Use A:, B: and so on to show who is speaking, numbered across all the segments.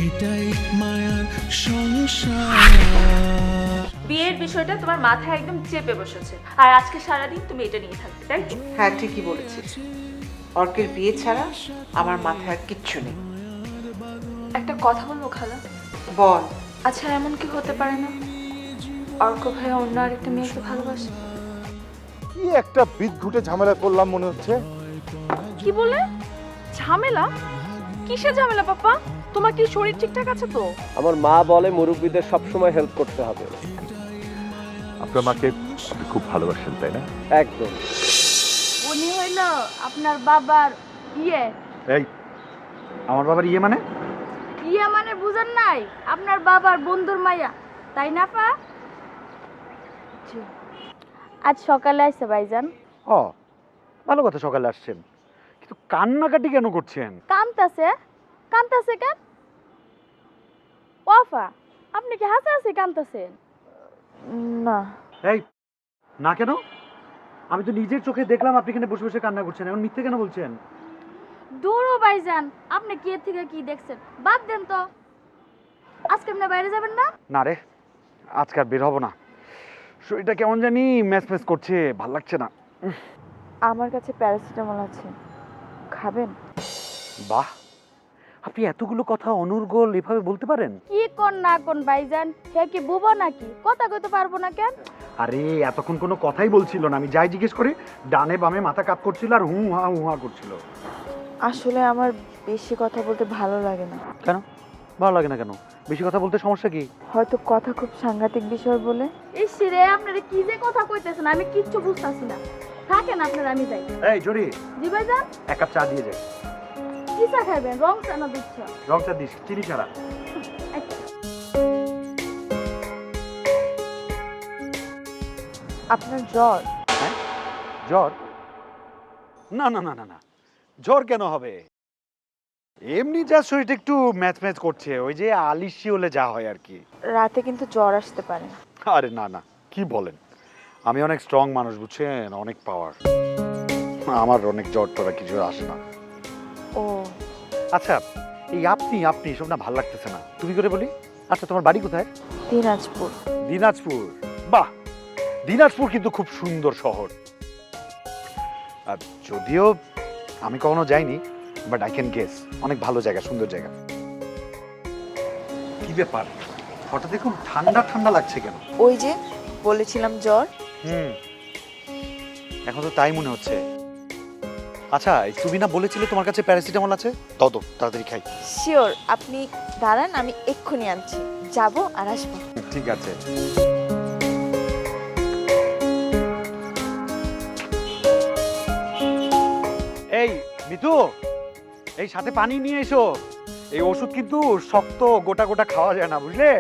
A: এটাই মায়ার সংসার।
B: বিয়ের বিষয়টা তোমার মাথায় একদম চেপে বসেছে, আর আজকে সারাদিন তুমি এটা নিয়ে থাকবে, তাই তো?
C: হ্যাঁ, ঠিকই বলেছিস। অর্কের বিয়ে ছাড়া আমার মাথায় আর কিচ্ছু নেই।
B: একটা কথা বলবো খালা?
C: বল।
B: আচ্ছা, এমন কি হতে পারে না অর্ক ভাই অন্য আরেকটা মেয়েকে ভালোবাসে?
D: কি একটা বিদঘুটে ঝামেলা করলাম মনে হচ্ছে।
E: কি বলে? ঝামেলা? কিসের ঝামেলা পাপা? তোমার কি শরীর ঠিকঠাক আছে তো?
F: আমার মা বলে মুরব্বীদের সবসময় হেল্প করতে হবে।
D: আপনার মাকে খুব ভালোবাসেন তাই না?
F: একদম।
E: উনি হইল আপনার বাবার ইয়ে।
D: এই আমার বাবার ইয়ে মানে?
E: ইয়ে মানে বুঝেন নাই? আপনার বাবার বন্ধুর মাইয়া, তাই না পা? আজ সকালে আইছে ভাইজান।
G: ও ভালো কথা, সকালে আসছেন, কিন্তু কান্নাকাটি কেন করছেন?
E: কামতাছে? কামতাছে কেন? ওফা, আপনি কি হাসাহাসি কামতাছেন?
B: না।
G: এই না কেন? আমি তো নিজের চোখে দেখলাম আপনি এখানে বসে বসে কান্না করছেন, এখন মিথ্যে কেন বলছেন?
E: দূরও ভাইজান, আপনি কি এর থেকে কি দেখছেন? বাদ দেন তো। আজকে আপনি বাইরে যাবেন না?
G: না রে, আজকে আর বের হবো না, শরীরটা কেমন জানি ম্যাচ ম্যাচ করছে, ভাল লাগছে না।
B: আমার কাছে প্যারাসিটামল আছে, খাবেন?
G: বাহ, আপনি এতগুলো কথা অনর্গল এভাবে বলতে পারেন?
E: কি কোন না কোন ভাইজান, হে কি বুবো নাকি? কথা কইতে পারবো না কেন?
G: আরে এতক্ষণ কোনো কথাই বলছিল না, আমি যাই জিজ্ঞেস করি ডানে বামে মাথা কাপ করছিল আর হু হা করছিল।
B: আসলে আমার বেশি কথা বলতে ভালো লাগে না।
G: কেন ভালো লাগে না কেন? বেশি কথা বলতে সমস্যা কি?
B: হয়তো কথা খুব সাংঘাতিক বিষয় বলে।
E: ইস রে, আপনারা কি যে কথা কইতেছেন আমি কিচ্ছু বুঝতাছি না। থাকেন আপনারা, আমি যাই।
G: এই জরি,
E: জি ভাইজান।
G: এক কাপ চা দিয়ে যায়।
E: কি চা খাইবেন? রং চা না দুধ চা?
G: রং চা দিস, চিনি ছাড়া।
B: আপনার জ্বর?
G: হ্যাঁ জ্বর? না না না না না, জ্বর কেন হবে? এমনি যা শরীরটা একটু ম্যাচ ম্যাচ করছে, ওই যে আলিশি হলে যা হয় আর কি।
B: রাতে কিন্তু জ্বর আসতে পারে।
G: আরে না না, কি বলেন, আমি অনেক স্ট্রং মানুষ, বুঝছেন, অনেক পাওয়ার, আমার অনেক জ্বর টরা কিছু আসে না।
B: ও
G: আচ্ছা, এই আপনি আপনি সব না ভাল লাগতেছে না, তুমি করে বলি। আচ্ছা, তোমার বাড়ি কোথায়?
B: দিনাজপুর।
G: দিনাজপুর? বাহ, দিনাজপুর কিন্তু খুব সুন্দর শহর। আর যদিও আমি কখনো যাইনি, বাট আই ক্যান গেস অনেক ভালো জায়গা, সুন্দর জায়গা। কি ব্যাপার, হঠাৎ খুব ঠান্ডা ঠান্ডা লাগছে কেন?
B: ওই যে বলেছিলাম জ্বর।
G: এখন তো তাই মনে হচ্ছে। আচ্ছা, তুমি না বলেছিলে তোমার কাছে প্যারাসিটামল আছে? দাও তো, তাড়াতাড়ি খাই।
B: শিওর, আপনি দাঁড়ান, আমি এক্ষুনি আনছি। যাবো আর আসবো।
G: ঠিক আছে। এই মিতু, এই সাথে পানি নিয়ে এসো, এই ওষুধ কিন্তু শক্ত, গোটা গোটা খাওয়া যায় না, বুঝলে?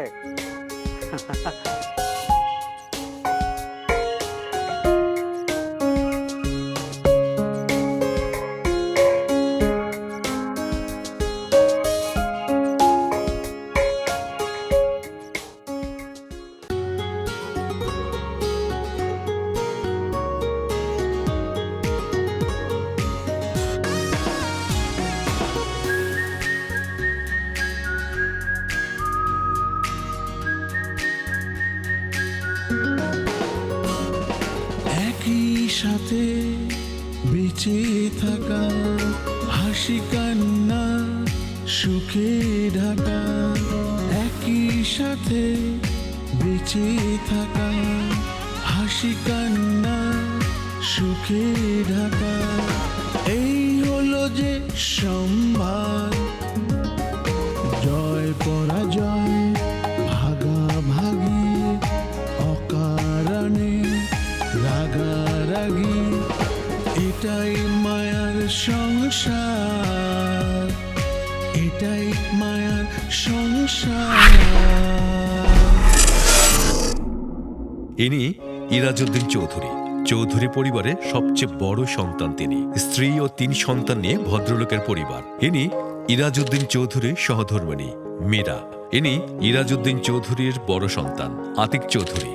A: একই সাথে বেঁচে থাকা, হাসি কান্না সুখে ঢাকা। একই সাথে বেঁচে থাকা, হাসি কান্না সুখে ঢাকা। এই হলো যে সম্ভার, জয় পরাজয় ভাগাভাগি, অকারণে রাগারাগি। এটাই মায়ার সংসার, এটাই মায়ার সংসার।
H: ইনি ইরাজউদ্দিন চৌধুরী। চৌধুরী পরিবারের সবচেয়ে বড় সন্তান তিনি। স্ত্রী ও 3 সন্তান নিয়ে ভদ্রলোকের পরিবার। ইনি ইরাজউদ্দিন চৌধুরীর সহধর্মিণী মীরা। ইনি ইরাজউদ্দিন চৌধুরীর বড় সন্তান আতিক চৌধুরী।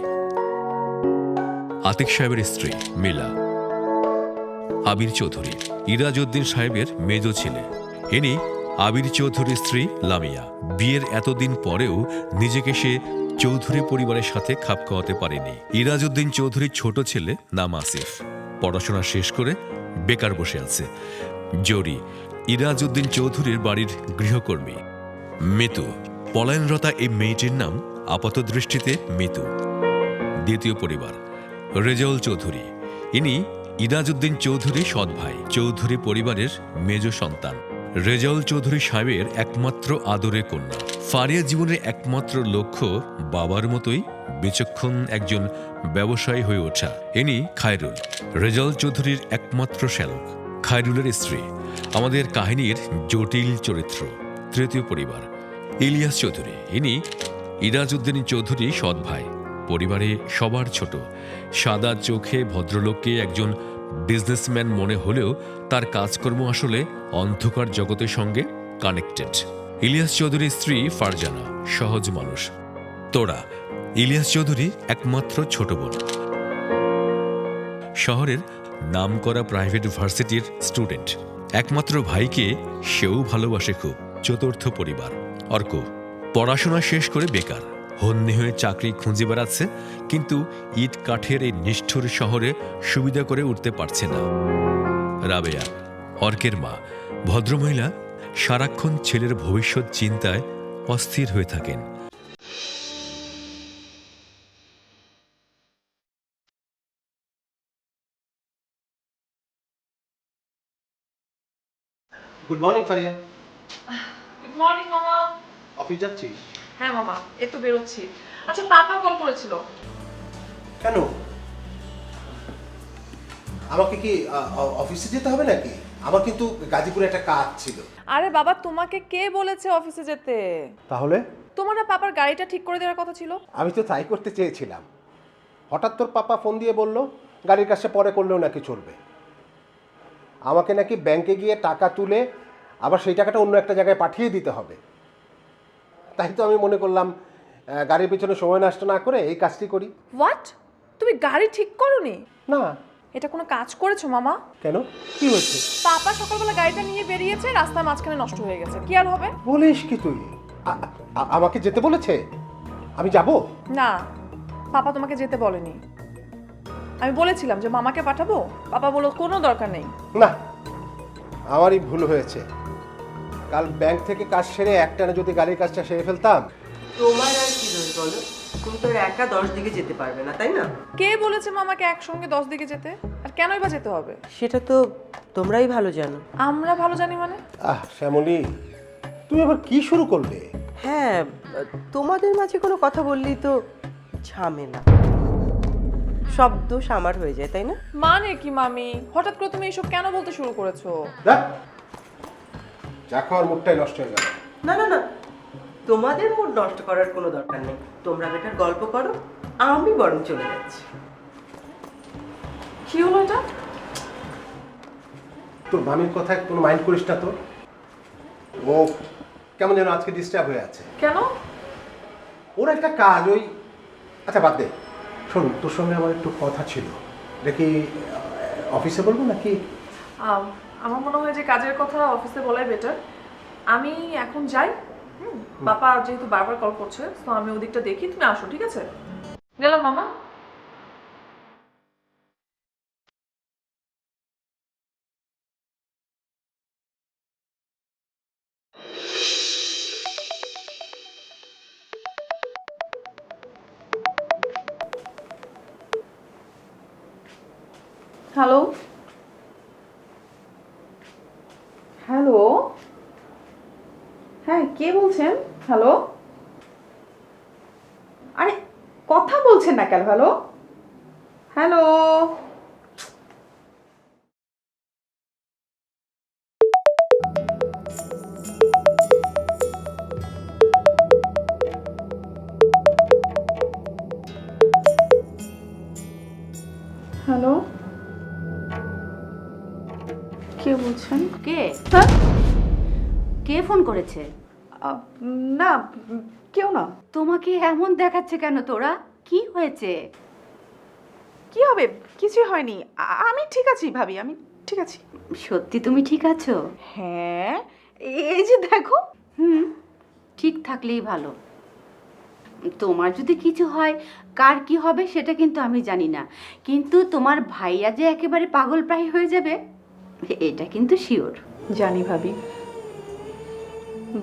H: আতিক সাহেবের স্ত্রী মিলা। আবির চৌধুরী ইরাজউদ্দিন সাহেবের মেজ ছেলে। ইনি আবির চৌধুরীর স্ত্রী লামিয়া। বিয়ের এতদিন পরেও নিজেকে সে চৌধুরী পরিবারের সাথে খাপ খাওয়াতে পারেনি। ইরাজউদ্দিন চৌধুরীর ছোট ছেলে নাম আসিফ, পড়াশোনা শেষ করে বেকার বসে আছে। জরি ইরাজউদ্দিন চৌধুরীর বাড়ির গৃহকর্মী। মিতু পলায়নরতা এই মেয়েটির নাম আপাত দৃষ্টিতে মিতু। দ্বিতীয় পরিবার রেজাউল চৌধুরী, ইনি ইরাজউদ্দিন চৌধুরী সৎ ভাই, চৌধুরী পরিবারের মেজ সন্তান। রেজাউল চৌধুরী সাহেবের একমাত্র আদরের কন্যা। ফারিয়া জীবনের একমাত্র লক্ষ্য বাবার মতোই বিচক্ষণ একজন ব্যবসায়ী হয়ে ওঠা। ইনি খায়রুল, রেজাউল চৌধুরীর একমাত্র শ্যালক। খায়রুলের স্ত্রী আমাদের কাহিনীর জটিল চরিত্র। তৃতীয় পরিবার ইলিয়াস চৌধুরী, ইনি ইরাজউদ্দিন চৌধুরী সৎ ভাই, পরিবারে সবার ছোট। সাদা চোখে ভদ্রলোককে একজন বিজনেসম্যান মনে হলেও তার কাজকর্ম আসলে অন্ধকার জগতের সঙ্গে কানেক্টেড। ইলিয়াস চৌধুরীর স্ত্রী ফারজানা সহজ মানুষ। তোরা ইলিয়াস চৌধুরী একমাত্র ছোট বোন, শহরের নামকরা প্রাইভেট ভার্সিটির স্টুডেন্ট। একমাত্র ভাইকে সেও ভালোবাসে খুব। চতুর্থ পরিবার অর্ক, পড়াশোনা শেষ করে বেকার, হন্যে হয়ে চাকরি খুঁজে বেড়াচ্ছে, কিন্তু ইট কাঠের এই নিষ্ঠুর শহরে সুবিধা করে উঠতে পারছে না। রাবেয়া অর্কের মা, ভদ্রমহিলা, সারাক্ষণ ছেলের ভবিষ্যৎ চিন্তায় অস্থির হয়ে থাকেন।
I: Good morning Faria.
J: Good morning মামা।
I: অফিস যাচ্ছিস?
J: হ্যাঁ মামা, এই তো বেরোচ্ছি। আচ্ছা পাপা কল করেছিল।
I: কেন? আমাকে কি অফিসে যেতে হবে নাকি? আমার কিন্তু গাজীপুরে একটা কাজ ছিল।
J: আরে বাবা, তোমাকে কে বলেছে অফিসে যেতে?
I: তাহলে?
J: তোমার না পাপার গাড়িটা ঠিক করে দেওয়ার কথা ছিল?
I: আমি তো তাই করতে চেয়েছিলাম, হঠাৎ তোর পাপা ফোন দিয়ে বলল গাড়ির কাজটা পরে করলেও নাকি চলবে। আমাকে নাকি ব্যাংকে গিয়ে টাকা তুলে আবার সেই টাকাটা অন্য একটা জায়গায় পাঠিয়ে দিতে হবে। তাই তো আমি মনে করলাম গাড়ির পিছনে সময় নষ্ট না করে এই কাজটি করি।
J: হোয়াট? তুমি গাড়ি ঠিক করোনি?
I: না।
J: এটা কোনো কাজ করেছো মামা?
I: কেন, কি হয়েছে?
J: পাপা সকালবেলা গাড়িটা নিয়ে বেরিয়েছে, রাস্তার মাঝখানে নষ্ট হয়ে গেছে। কি আর হবে?
I: বলিস কি তুই? আমাকে যেতে বলেছে, আমি যাব?
J: না, পাপা তোমাকে যেতে বলেনি। আমি বলেছিলাম যে মামাকে পাঠাবো, পাপা বলল কোনো দরকার নেই।
I: না, আমারই ভুল হয়েছে। কাল ব্যাংক থেকে কাজ সেরে একটানা যদি গাড়ির কাজটা সেরে ফেলতাম।
K: তোমার আর কি দোষ বলো? তুমি তো একা 10 দিকে যেতে পারবে না, তাই না?
J: কে বলেছে মামাকে একসঙ্গে 10 দিকে যেতে? আর কেনই বা যেতে হবে?
K: সেটা তো তোমরাই ভালো জানো।
J: আমরা ভালো জানি মানে?
I: শ্যামলী, তুমি আবার কি শুরু করলে?
K: হ্যাঁ, তোমাদের মাঝে কোনো কথা বললেই তো ঝামেলা, সব দোষ আমার হয়ে যায়, তাই না?
J: মানে কি মামি, হঠাৎ করে তুমি এসব কেন বলতে শুরু করেছো?
I: চা খাওয়ার মুডটাই নষ্ট হয়ে গেল।
K: না না না, তোমাদের মুড নষ্ট করার কোনো দরকার নেই। তোমরা বেটার গল্প করো, আমি বরং চলে যাচ্ছি।
J: কি হলো এটা?
I: তোর মামির কথা কোনো মাইন্ড করিস না তো। ও কেমন যেন আজকে ডিস্টার্ব হয়ে আছে।
J: কেন?
I: ওর একটা কাজ, ওই আচ্ছা বাদ দে। শোন, তোর সঙ্গে আমার একটু কথা ছিল, দেখি অফিসে বলবো নাকি?
J: আমার মনে হয় যে কাজের কথা অফিসে বলাই বেটার। আমি এখন যাই। বাবা যেহেতু বারবার কল করছে, তো আমি ওদিকটা দেখি, তুমি আসো, ঠিক আছে? গেলাম মামা। হ্যালো হ্যালো, হ্যাঁ কে বলছেন? হ্যালো, আরে কথা বলছেন না কেন? হ্যালো হ্যালো, হ্যালো, কে বলছেন?
L: কে?
J: হ্যাঁ,
L: কে ফোন করেছে?
J: না কেউ না।
L: তোমাকে এমন দেখাচ্ছে কেন? তোরা কি হয়েছে?
J: কি হবে? কিছু হয়নি, আমি ঠিক আছি ভাবি, আমি ঠিক আছি।
L: সত্যি তুমি ঠিক আছো?
J: হ্যাঁ,
L: এই যে দেখো। ঠিক থাকলেই ভালো। তোমার যদি কিছু হয়, কার কি হবে সেটা কিন্তু আমি জানি না, কিন্তু তোমার ভাইয়া যে একেবারে পাগল প্রায় হয়ে যাবে এটা কিন্তু শিওর।
J: জানি ভাবি,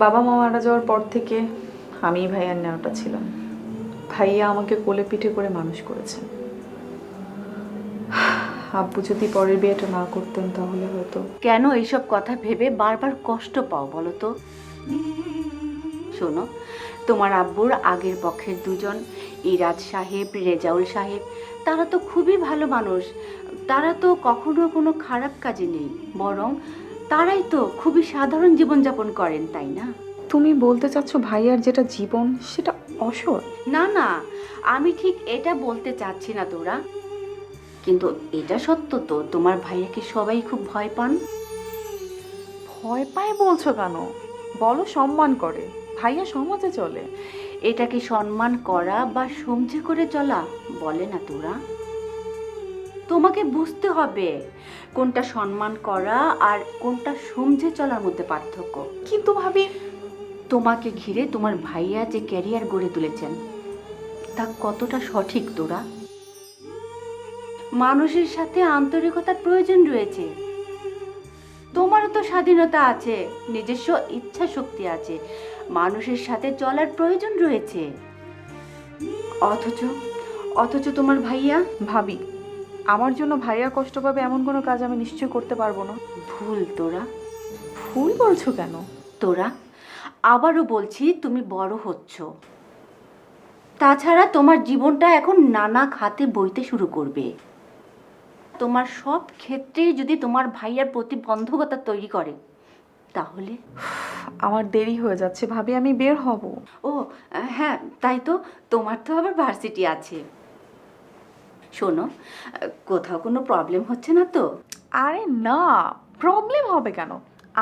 J: বাবা মা মারা যাওয়ার পর থেকে আমি ভাইয়ার নেওয়াটা ছিলাম। ভাইয়া আমাকে কোলে পিঠে করে মানুষ করেছেন। আব্বু যদি পরের বিয়েটা না করতেন তাহলে হয়তো।
L: কেন এইসব কথা ভেবে বারবার কষ্ট পাও বলো তো? শোনো, তোমার আব্বুর আগের পক্ষের দুজন, ইরাজ সাহেব, রেজাউল সাহেব, তারা তো খুবই ভালো মানুষ। তারা তো কখনো কোনো খারাপ কাজে নেই, বরং তারাই তো খুবই সাধারণ জীবনযাপন করেন, তাই না?
J: তুমি বলতে চাচ্ছ ভাইয়ার যেটা জীবন সেটা অসৎ?
L: না না, আমি ঠিক এটা বলতে চাচ্ছি না তোরা, কিন্তু এটা সত্য তো তোমার ভাইয়াকে সবাই খুব ভয় পান।
J: ভয় পায় বলছো কেন? বলো সম্মান করে। ভাইয়া সমাজে চলে।
L: এটাকে সম্মান করা বা সমঝে করে চলা বলে না তোরা? তোমাকে বুঝতে হবে কোনটা সম্মান করা আর কোনটা সমঝে চলার মধ্যে পার্থক্য।
J: কিন্তু ভাবি,
L: তোমাকে ঘিরে তোমার ভাইয়া যে ক্যারিয়ার গড়ে তুলেছেন তা কতটা সঠিক তোরা? মানুষের সাথে আন্তরিকতার প্রয়োজন রয়েছে। তোমারও তো স্বাধীনতা আছে, নিজস্ব ইচ্ছা শক্তি আছে, মানুষের সাথে চলার প্রয়োজন রয়েছে। অথচ তোমার ভাইয়া।
J: ভাবি, আমার জন্য ভাইয়া কষ্ট পাবে এমন কোনো কাজ আমি নিশ্চয় করতে পারবো না।
L: ভুল তোরা।
J: ভুল বলছো কেন?
L: তোরা, আবারও বলছি, তুমি বড় হচ্ছ। তাছাড়া তোমার জীবনটা এখন নানা খাতে বইতে শুরু করবে। তোমার সব ক্ষেত্রে যদি তোমার ভাইয়ার প্রতিবন্ধকতা তৈরি করে তাহলে?
J: আমার দেরি হয়ে যাচ্ছে ভাবি, আমি বের হব।
L: ও হ্যাঁ, তাই তো, তোমার তো আবার ভার্সিটি আছে। শোনো, কোথাও কোনো প্রবলেম হচ্ছে না তো?
J: আরে না, প্রবলেম হবে কেন?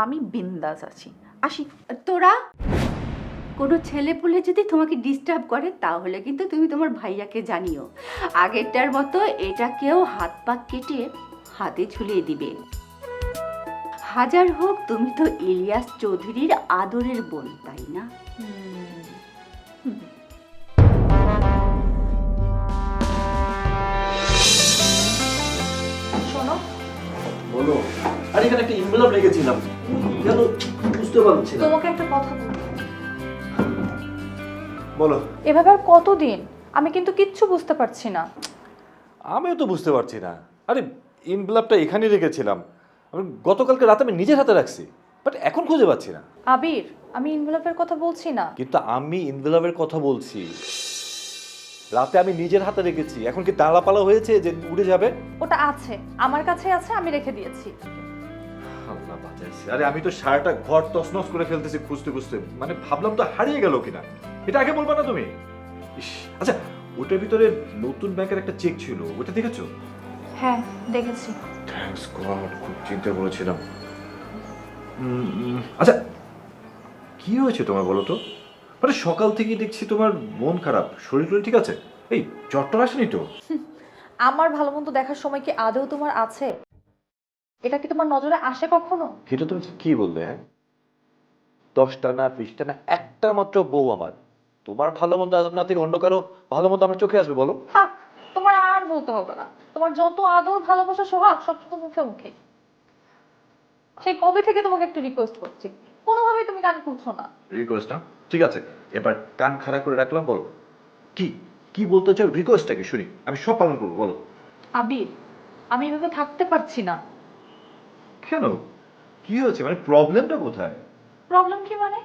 J: আমি বিন্দাস আছি। আসি।
L: তোরা, কোনো ছেলেপুলে যদি তোমাকে ডিস্টার্ব করে তাহলে কিন্তু তুমি তোমার ভাইয়াকে জানিও। আগেরটার মতো এটাকেও হাত পা কেটে হাতে ঝুলিয়ে দিবে। হাজার হোক তুমি তো ইলিয়াস চৌধুরীর আদরের বোন, তাই না?
J: শোনো,
F: বলো। আর এখানে একটা এনভেলপ রেখেছিলাম, কেন বুঝতে পারছি না।
J: তোমাকে একটা কথা বলবো।
F: বলো।
J: এভাবে আর কতদিন? আমি কিন্তু কিচ্ছু বুঝতে পারছি না।
D: আমিও তো বুঝতে পারছি না। আরে ইনভেলপটা এখানে রেখেছিলাম, আমি গতকালকে রাতে আমি নিজের হাতে রাখছি, বাট এখন খুঁজে পাচ্ছি না।
J: আবির, আমি ইনভেলপের কথা বলছি না।
D: কিন্তু আমি ইনভেলপের কথা বলছি। রাতে আমি নিজের হাতে রেখেছি, এখন কি তালাপালা হয়েছে যে উড়ে যাবে?
J: ওটা আছে, আমার কাছে আছে, আমি রেখে দিয়েছি।
D: আল্লাহ বাঁচাইছে। আরে আমি তো সারাটা ঘর তছনছ করে ফেলতেছি খুঁজতে খুঁজতে, মানে ভাবলাম তো হারিয়ে গেল কিনা। এটা আগে বলবা না তুমি? ইস, আচ্ছা ওটার ভিতরে নতুন ব্যাংকের একটা চেক ছিল, ওটা দেখেছো?
J: হ্যাঁ, দেখেছি।
D: থ্যাঙ্কস গড, খুব চিন্তা করেছিলাম। আচ্ছা কি হয়েছে তোমার বলো তো? মানে সকাল থেকেই দেখছি তোমার মন খারাপ, শরীর টরীর ঠিক আছে? এই জ্বরটা আসেনি তো?
J: আমার ভালো মন্দ দেখার সময় কি আদৌ তোমার আছে? এটা কি তোমার নজরে আসে কখনো?
D: এটা তুমি কি বললে? হ্যাঁ, 10টা না 20টা না, একটা মাত্র বউ আমার। তোমার ভালো মন্দ না থেকে অন্য কারো ভালো মন্দ আমার চোখে আসবে বলো?
J: তোমার আর বলতে হবে না। তোমার যত আদর, ভালোবাসা, সোহাগ সব তো মুখে মুখে। সেই কবে থেকে তোমাকে একটা রিকোয়েস্ট করছি, কোনোভাবেই তুমি কান খুলছো না।
D: রিকোয়েস্ট না? ঠিক আছে, এবার কান খাড়া করে রাখলাম, বলো কি কি বলতে চাও? রিকোয়েস্টটাকে শুনি, আমি সব পালন করবো, বলো।
J: আবির, আমি এভাবে থাকতে পারছি না।
D: কেন, কি হয়েছে? মানে প্রবলেমটা কোথায়?
J: প্রবলেম কি মানে?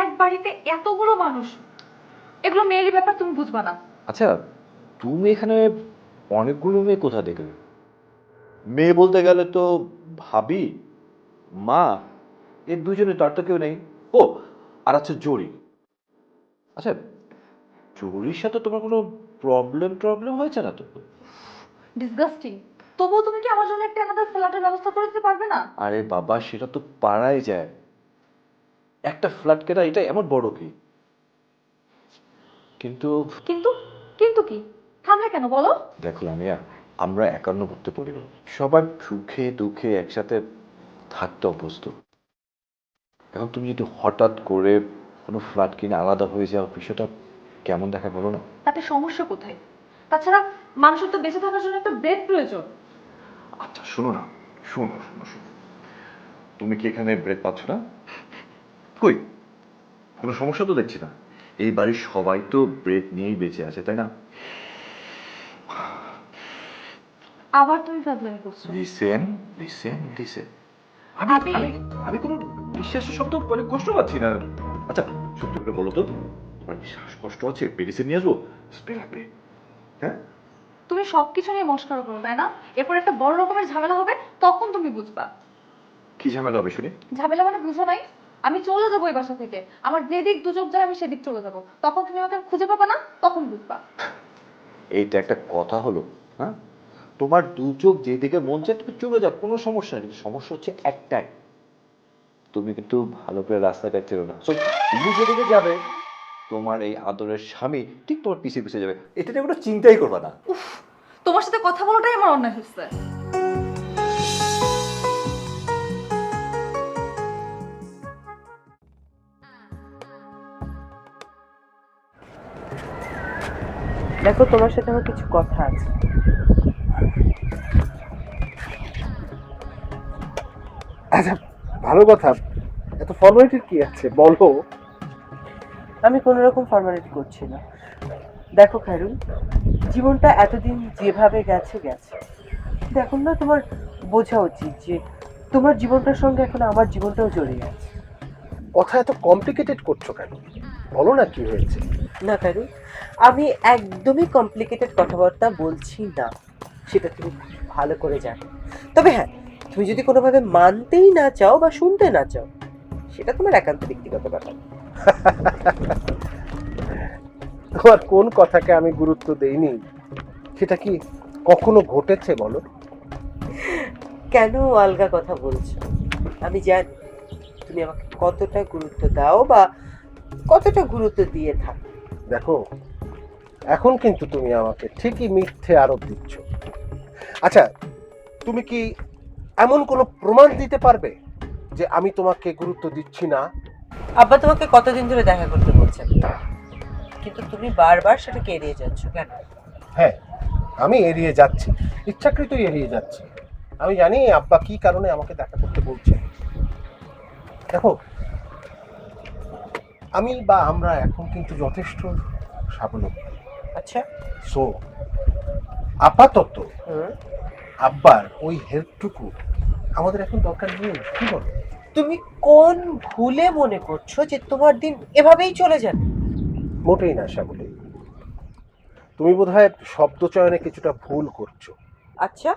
J: এক বাড়িতে এতগুলো মানুষ, এগুলো মেয়েরই ব্যাপার, তুমি বুঝবা না।
D: আচ্ছা তুমি এখানে অনেকগুলো মেয়ে কোথা দেখলে? মেয়ে বলতে গেলে তো ভাবি, মা, এর দুজনে, তার তো কেউ নেই। ও আর আচ্ছা জরি। আচ্ছা জরির সাথে তোমার কোনো প্রবলেম হয়েছে না তো?
J: ডিসগাস্টিং। তবুও তুমি কি আমার জন্য একটা আমাদের ফ্ল্যাটের ব্যবস্থা করে দিতে পারবে না?
D: আরে বাবা, সেটা তো পারাই যায়। একটা ফ্ল্যাট কেনা এটা এমন বড় কি? কিন্তু
J: কিন্তু কিন্তু কি থামলে কেন বলো?
D: দেখো লামিয়া, আমরা 51 পরিবার, সবাই সুখে দুঃখে একসাথে থাকতে অভ্যস্ত। এখন তুমি যদি হঠাৎ করে কোনো ফ্ল্যাট কিনে আলাদা হয়ে যাও, বিষয়টা কেমন দেখায় বলো না?
J: তাতে সমস্যা কোথায়? তাছাড়া মানুষের তো বেঁচে থাকার জন্য একটা ব্রেড প্রয়োজন।
D: আচ্ছা শোনো না, শোনো শোনো শোনো, তুমি কি এখানে ব্রেড পাচ্ছ না? কই, কোনো সমস্যা তো দেখছি না। এই বাড়ির সবাই তো ব্রেড নিয়েই বেঁচে আছে, তাই না?
J: আবার তুমি ফাজলামি করছো।
D: লিসেন লিসেন লিসেন, আমি আমি আমি কোনো বিশ্বাসের শব্দ মানে কষ্ট পাচ্ছি না। আচ্ছা সত্যি করে বলো তো, তোমার কি শ্বাসকষ্ট আছে? মেডিসিন নিয়ে আসবো? স্প্রে লাগবে? হ্যাঁ,
J: তুমি সবকিছু নিয়ে মস্কারা করো, তাই না? এরপর একটা বড় রকমের ঝামেলা হবে, তখন তুমি বুঝবা।
D: কি ঝামেলা হবে শুনি?
J: ঝামেলা মানে বুঝো নাই? আমি চলে যাবো এই বাসা থেকে, আমার যেদিক দুচোখ যায় আমি সেদিক চলে যাবো, তখন তুমি আমাকে খুঁজে পাবা না, তখন বুঝবা।
D: এইটা একটা কথা হলো? হ্যাঁ, তোমার দু চোখ যেদিকে মন চায় তুমি চলে যাও, কোনো সমস্যা নেই। কিন্তু সমস্যা হচ্ছে একটাই, তুমি কিন্তু ভালো করে রাস্তাটা চেনো না। So, তুমি যেদিকে যাবে তোমার এই আদরের স্বামী ঠিক তোমার পিছিয়ে পিছিয়ে যাবে, এটা নিয়ে কোনো চিন্তাই করবে না।
J: তোমার সাথে কথা বলাটাই আমার অন্যায় হচ্ছে।
K: দেখো, তোমার সাথে আমার কিছু কথা আছে।
I: আচ্ছা ভালো কথা, এত ফর্মালিটির কি আছে বলো?
K: আমি কোনো রকম ফর্মালিটি করছি না। দেখো খায়রুল, জীবনটা এতদিন যেভাবে গেছে গেছে, কিন্তু এখন না তোমার বোঝা উচিত যে তোমার জীবনটার সঙ্গে এখন আমার জীবনটাও জড়িয়ে আছে।
I: কথা এত কমপ্লিকেটেড করছো কেন? বলো না কি হয়েছে।
K: না খায়রুল, আমি একদমই কমপ্লিকেটেড কথাবার্তা বলছি না, সেটা তুমি ভালো করে জানো। তবে হ্যাঁ, তুমি যদি কোনোভাবে মানতেই না চাও বা শুনতে না চাও, সেটা তোমার একান্ত ব্যক্তিগত ব্যাপার।
I: তোমার কোন কথাকে আমি গুরুত্ব দেইনি সেটা কি কখনো ঘটেছে বলো?
K: কেন আলগা কথা বলছো? আমি জানি তুমি আমাকে কতটা গুরুত্ব দাও বা কতটা গুরুত্ব দিয়ে থাকো।
I: দেখো, এখন কিন্তু তুমি আমাকে ঠিকই মিথ্যে আরোপ দিচ্ছ। আচ্ছা, তুমি কি এমন কোনো প্রমাণ দিতে পারবে যে আমি তোমাকে গুরুত্ব দিচ্ছি না?
K: আব্বা তোমাকে কতদিন ধরে দেখা করতে বলছেন, কিন্তু তুমি বারবার সেটাকে এড়িয়ে যাচ্ছ কেন?
I: হ্যাঁ, আমি এড়িয়ে যাচ্ছি, ইচ্ছাকৃতই এড়িয়ে যাচ্ছি। আমি জানি আব্বা কি কারণে আমাকে দেখা করতে বলছে। দেখো, আমি বা আমরা এখন কিন্তু যথেষ্ট স্বাবলম্বী।
K: আচ্ছা,
I: সো আপাতত আব্বার ওই হেল্পটুকু আমাদের এখন দরকার নেই, কি বলো?
K: তুমি কোন ভুলে মনে করছো যে তোমার দিন এভাবেই চলে যাবে?
I: মোটেই না শ্যামলী, তুমি বোধহয় শব্দ চয়নে কিছুটা ভুল করছো।
K: আচ্ছা,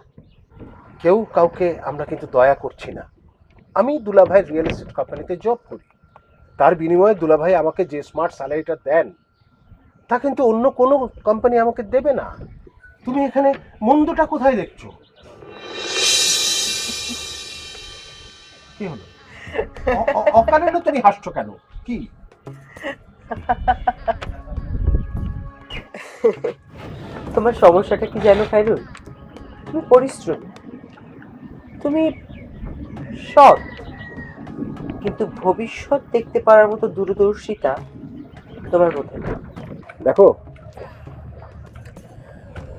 I: কেউ কাউকে আমরা কিন্তু দয়া করছি না। আমি দুলাভাই রিয়েল এস্টেট কোম্পানিতে জব করি, তার বিনিময়ে দুলাভাই আমাকে যে স্মার্ট স্যালারিটা দেন তা কিন্তু অন্য কোনো কোম্পানি আমাকে দেবে না। তুমি এখানে মন্দটা কোথায় দেখছো? কি হলো? অকারণে তুমি হাসছো কেন? কি?
K: তোমার সমস্যাটা কি জানো খায়রুল? তুমি পরিশ্রমী, তুমি সৎ, কিন্তু ভবিষ্যৎ দেখতে পারার মতো দূরদর্শিতা তোমার মধ্যে নেই।
I: দেখো,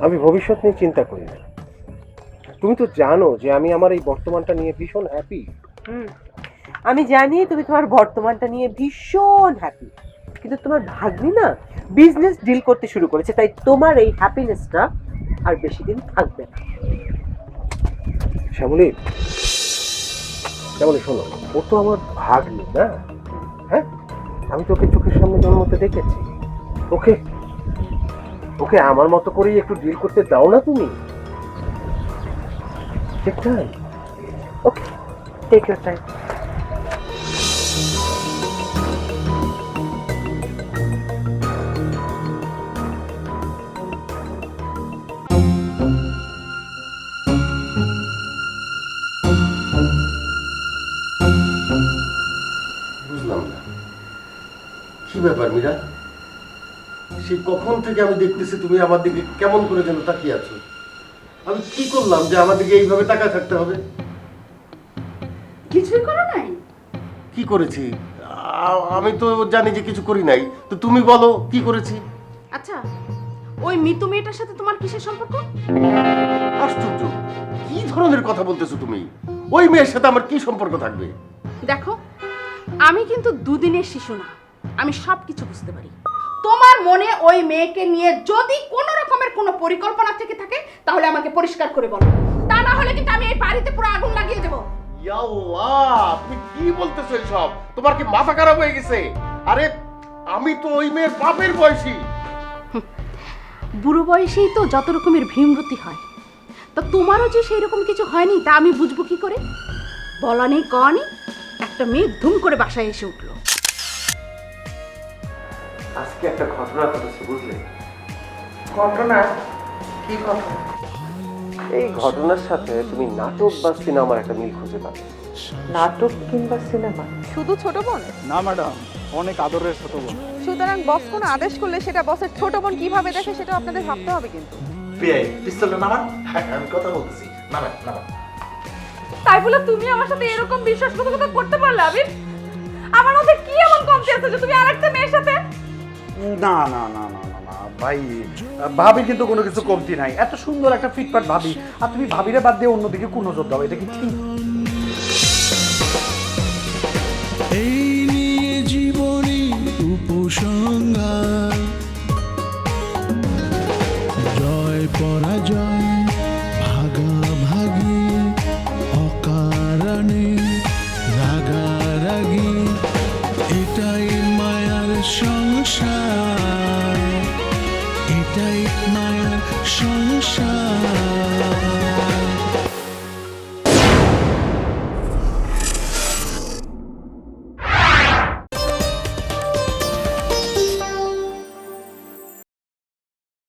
I: আমি ভবিষ্যৎ নিয়ে চিন্তা করি না। তুমি তো জানো যে আমি আমার এই বর্তমানটা নিয়ে ভীষণ হ্যাপি।
K: আমি জানি তুমি তোমার বর্তমানটা নিয়ে ভীষণ হ্যাপি, কিন্তু তোমার ভাগ্নি না বিজনেস ডিল করতে শুরু করেছে, তাই তোমার এই হ্যাপিনেসটা আর বেশি দিন থাকবে না।
I: শ্যামলী, শ্যামলী শোনো, ও তো আমার ভাগ্নি না? হ্যাঁ, আমি তোকে চোখের সামনে জন্মতে দেখেছি। ওকে ওকে আমার মতো করেই একটু ডিল করতে দাও না তুমি। ঠিক time.
K: Okay, take your time.
M: বুঝলাম না কি ব্যাপার মীরা? সেই কখন থেকে আমি দেখতেছি তুমি আমার দিকে কেমন করে যেন তাকিয়ে আছো। আমি কি করলাম যে আমার দিকে এইভাবে তাকায় থাকতে হবে?
L: কিছুই করো নাই?
M: কি করেছি? আমি তো জানি যে কিছু করি নাই, তো তুমি বলো কি করেছি।
J: আচ্ছা, ওই মিতু মেয়েটার সাথে তোমার কিসের সম্পর্ক?
M: আশ্চর্য, কি ধরনের কথা বলতেছো তুমি? ওই মেয়ের সাথে আমার কি সম্পর্ক থাকবে?
J: দেখো, আমি কিন্তু দুদিনের শিশু না, আমি সব কিছু বুঝতে পারি। তোমার মনে ওই মেয়েকে নিয়ে যদি কোনো রকমের কোনো পরিকল্পনা থেকে থাকে তাহলে আমাকে পরিষ্কার করে বলো, তা না হলে কিন্তু আমি এই বাড়িতে পুরো আগুন লাগিয়ে দেবো।
M: ইয়া আল্লাহ, তুমি কি বলতেছো এসব? তোমার কি মাথা খারাপ হয়ে গেছে? আরে আমি তো ওই মেয়ের বাপের বয়সী।
J: বুড়ো বয়সেই তো যত রকমের ভীমরতি হয়, তা তোমারও যে সেই রকম কিছু হয়নি তা আমি বুঝবো কি করে? বলা নেই কওয়া নেই, একটা মেয়ে ধুম করে বাসায় এসে উঠলো।
F: আজকে একটা ঘটনা ঘটেছে, বুঝলে?
C: ঘটনা? কি ঘটনা?
F: এই ঘটনার সাথে তুমি নাটক বা সিনেমার একটা মিল খুঁজে পাবে।
C: নাটক কিংবা সিনেমা?
J: শুধু ছোট বোন?
G: না ম্যাডাম, অনেক আদরের ছোট বোন।
J: সুতরাং বস কোনো আদেশ করলে সেটা বসের ছোট বোন কিভাবে দেখে সেটা আপনাদের ভাবতে হবে কিন্তু।
M: পিস্তলটা নামান, আমি কথা বলতেছি। নামান নামান।
J: তাই বলে তুমি আমার সাথে এরকম বিশ্বাসঘাতকতা করতে পারলে? আবির, আমার মধ্যে কি এমন কমতি আছে যে তুমি আরেকটা মেয়ের সাথে?
G: না না না না না না ভাই, ভাবির কিন্তু কোনো কিছু কমতি নাই। এত সুন্দর একটা ফিটফাট ভাবি, আর তুমি ভাবিরে বাদ দিয়ে অন্যদিকে কোন নজর দাও, এটা কি ঠিক?
A: এই নিয়ে জীবনী উপসংহার, জয় পরাজয় ভাগাভাগি, অকারণে রাগারাগি, এটাই মায়ার সংসার, এটাই মায়ার সংসার।